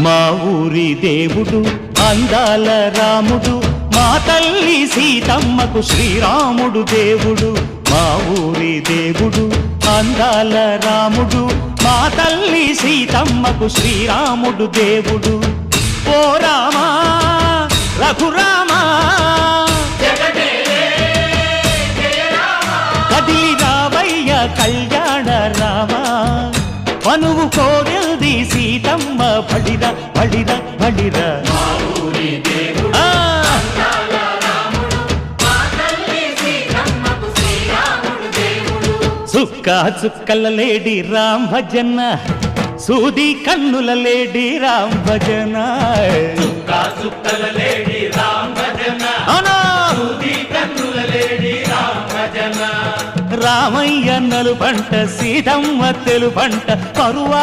మా ఊరి దేవుడు అందాల రాముడు, మా తల్లి సీతమ్మకు శ్రీరాముడు దేవుడు. మా ఊరి దేవుడు అందాల రాముడు, మా తల్లి సీతమ్మకు శ్రీరాముడు దేవుడు. ఓ రామా రఘురామా కదిలి రావయ్య కళ్యాణ రామా, మనువు కోరెల్ది సీతమ్మ బడిరా బడిరా బడిరా. చుక్క చుక్కల లేడి రామ్ భజన, సూది కన్నుల లేడి రామ్ భజన. చుక్కల లేడి రామ్ భజన, సూది కన్నుల లేడి రామ్ భజన. రామయ్య నలు పంట సీతమ్మ తెలు పంట పరువా